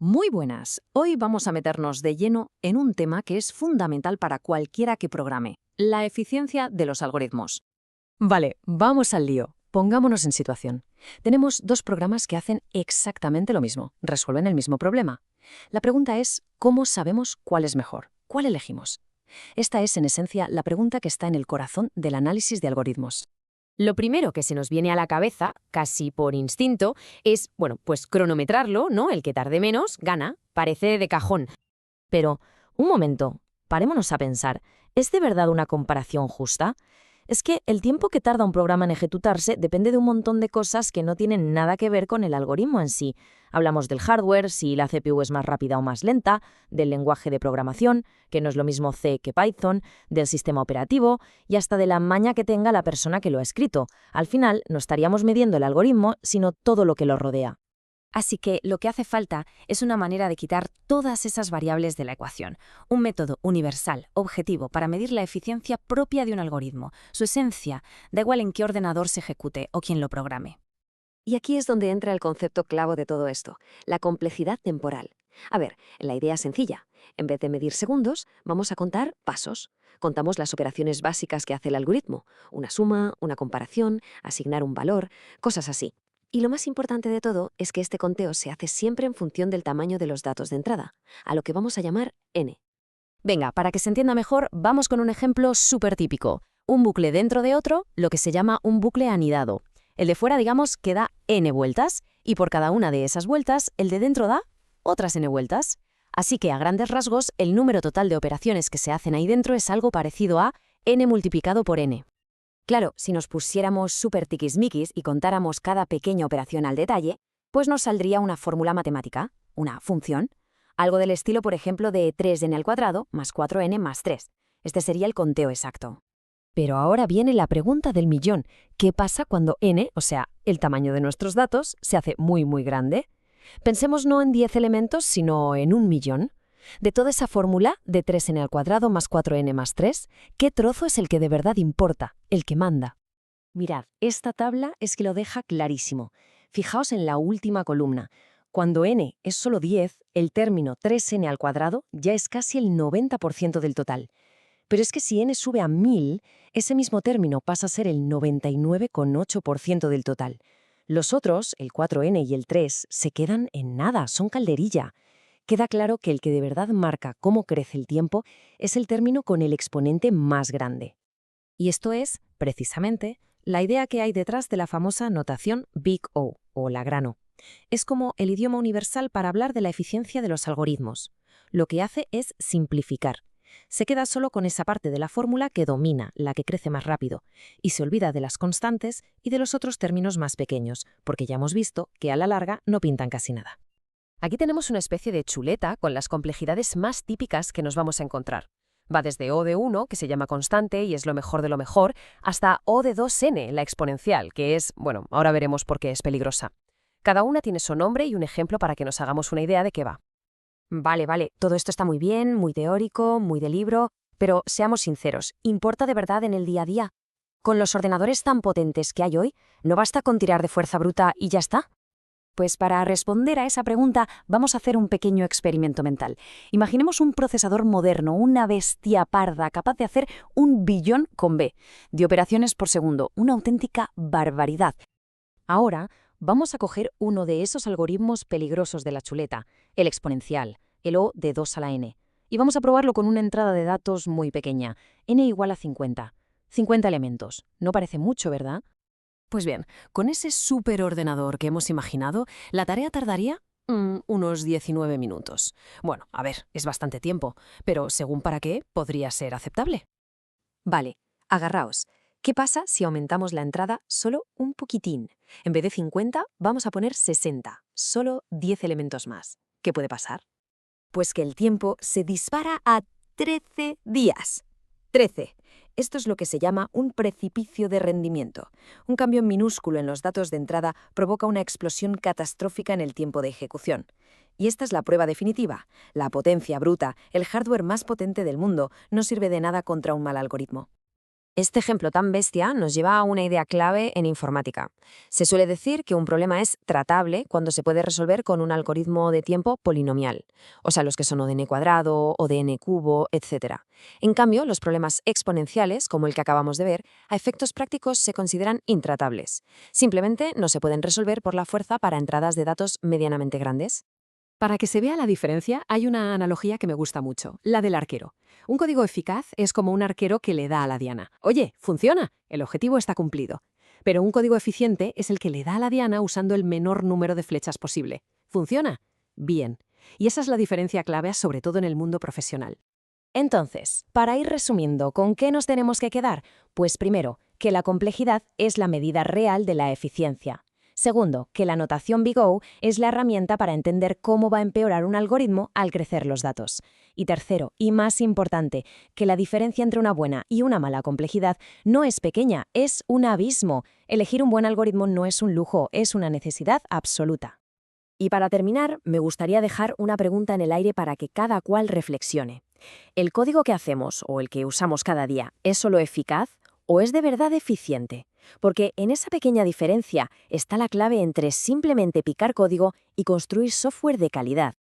Muy buenas. Hoy vamos a meternos de lleno en un tema que es fundamental para cualquiera que programe, la eficiencia de los algoritmos. Vale, vamos al lío. Pongámonos en situación. Tenemos dos programas que hacen exactamente lo mismo, resuelven el mismo problema. La pregunta es, ¿cómo sabemos cuál es mejor? ¿Cuál elegimos? Esta es, en esencia, la pregunta que está en el corazón del análisis de algoritmos. Lo primero que se nos viene a la cabeza, casi por instinto, es, pues cronometrarlo, ¿no? El que tarde menos, gana, parece de cajón. Pero, un momento, parémonos a pensar, ¿es de verdad una comparación justa? Es que el tiempo que tarda un programa en ejecutarse depende de un montón de cosas que no tienen nada que ver con el algoritmo en sí. Hablamos del hardware, si la CPU es más rápida o más lenta, del lenguaje de programación, que no es lo mismo C que Python, del sistema operativo y hasta de la maña que tenga la persona que lo ha escrito. Al final, no estaríamos midiendo el algoritmo, sino todo lo que lo rodea. Así que lo que hace falta es una manera de quitar todas esas variables de la ecuación, un método universal, objetivo, para medir la eficiencia propia de un algoritmo, su esencia, da igual en qué ordenador se ejecute o quién lo programe. Y aquí es donde entra el concepto clavo de todo esto, la complejidad temporal. A ver, la idea es sencilla. En vez de medir segundos, vamos a contar pasos. Contamos las operaciones básicas que hace el algoritmo, una suma, una comparación, asignar un valor, cosas así. Y lo más importante de todo es que este conteo se hace siempre en función del tamaño de los datos de entrada, a lo que vamos a llamar n. Venga, para que se entienda mejor, vamos con un ejemplo súper típico. Un bucle dentro de otro, lo que se llama un bucle anidado. El de fuera, digamos, que da n vueltas, y por cada una de esas vueltas, el de dentro da otras n vueltas. Así que, a grandes rasgos, el número total de operaciones que se hacen ahí dentro es algo parecido a n multiplicado por n. Claro, si nos pusiéramos súper tiquismiquis y contáramos cada pequeña operación al detalle, pues nos saldría una fórmula matemática, una función. Algo del estilo, por ejemplo, de 3n al cuadrado más 4n más 3. Este sería el conteo exacto. Pero ahora viene la pregunta del millón. ¿Qué pasa cuando n, o sea, el tamaño de nuestros datos, se hace muy, muy grande? Pensemos no en 10 elementos, sino en 1.000.000. De toda esa fórmula de 3n al cuadrado más 4n más 3, ¿qué trozo es el que de verdad importa, el que manda? Mirad, esta tabla es que lo deja clarísimo. Fijaos en la última columna. Cuando n es solo 10, el término 3n al cuadrado ya es casi el 90% del total. Pero es que si n sube a 1000, ese mismo término pasa a ser el 99,8% del total. Los otros, el 4n y el 3, se quedan en nada, son calderilla. Queda claro que el que de verdad marca cómo crece el tiempo es el término con el exponente más grande. Y esto es, precisamente, la idea que hay detrás de la famosa notación Big O, o la gran O. Es como el idioma universal para hablar de la eficiencia de los algoritmos. Lo que hace es simplificar. Se queda solo con esa parte de la fórmula que domina, la que crece más rápido, y se olvida de las constantes y de los otros términos más pequeños, porque ya hemos visto que a la larga no pintan casi nada. Aquí tenemos una especie de chuleta con las complejidades más típicas que nos vamos a encontrar. Va desde O de 1, que se llama constante y es lo mejor de lo mejor, hasta O de 2n, la exponencial, que es, ahora veremos por qué es peligrosa. Cada una tiene su nombre y un ejemplo para que nos hagamos una idea de qué va. Vale, todo esto está muy bien, muy teórico, muy de libro, pero seamos sinceros, ¿importa de verdad en el día a día? Con los ordenadores tan potentes que hay hoy, ¿no basta con tirar de fuerza bruta y ya está? Pues para responder a esa pregunta vamos a hacer un pequeño experimento mental. Imaginemos un procesador moderno, una bestia parda capaz de hacer 1.000.000.000 con B de operaciones por segundo, una auténtica barbaridad. Ahora vamos a coger uno de esos algoritmos peligrosos de la chuleta, el exponencial, el O de 2 a la n, y vamos a probarlo con una entrada de datos muy pequeña, n igual a 50. 50 elementos. No parece mucho, ¿verdad? Pues bien, con ese superordenador que hemos imaginado, la tarea tardaría unos 19 minutos. Bueno, a ver, es bastante tiempo, pero según para qué, podría ser aceptable. Vale, agarraos. ¿Qué pasa si aumentamos la entrada solo un poquitín? En vez de 50, vamos a poner 60, solo 10 elementos más. ¿Qué puede pasar? Pues que el tiempo se dispara a 13 días. 13. Esto es lo que se llama un precipicio de rendimiento. Un cambio minúsculo en los datos de entrada provoca una explosión catastrófica en el tiempo de ejecución. Y esta es la prueba definitiva. La potencia bruta, el hardware más potente del mundo, no sirve de nada contra un mal algoritmo. Este ejemplo tan bestia nos lleva a una idea clave en informática. Se suele decir que un problema es tratable cuando se puede resolver con un algoritmo de tiempo polinomial, o sea, los que son o de n cuadrado, o de n cubo, etc. En cambio, los problemas exponenciales, como el que acabamos de ver, a efectos prácticos se consideran intratables. Simplemente no se pueden resolver por la fuerza para entradas de datos medianamente grandes. Para que se vea la diferencia, hay una analogía que me gusta mucho, la del arquero. Un código eficaz es como un arquero que le da a la diana. Oye, funciona, el objetivo está cumplido. Pero un código eficiente es el que le da a la diana usando el menor número de flechas posible. ¿Funciona? Bien. Y esa es la diferencia clave, sobre todo en el mundo profesional. Entonces, para ir resumiendo, ¿con qué nos tenemos que quedar? Pues primero, que la complejidad es la medida real de la eficiencia. Segundo, que la notación Big O es la herramienta para entender cómo va a empeorar un algoritmo al crecer los datos. Y tercero, y más importante, que la diferencia entre una buena y una mala complejidad no es pequeña, es un abismo. Elegir un buen algoritmo no es un lujo, es una necesidad absoluta. Y para terminar, me gustaría dejar una pregunta en el aire para que cada cual reflexione. ¿El código que hacemos o el que usamos cada día es solo eficaz o es de verdad eficiente? Porque en esa pequeña diferencia está la clave entre simplemente picar código y construir software de calidad.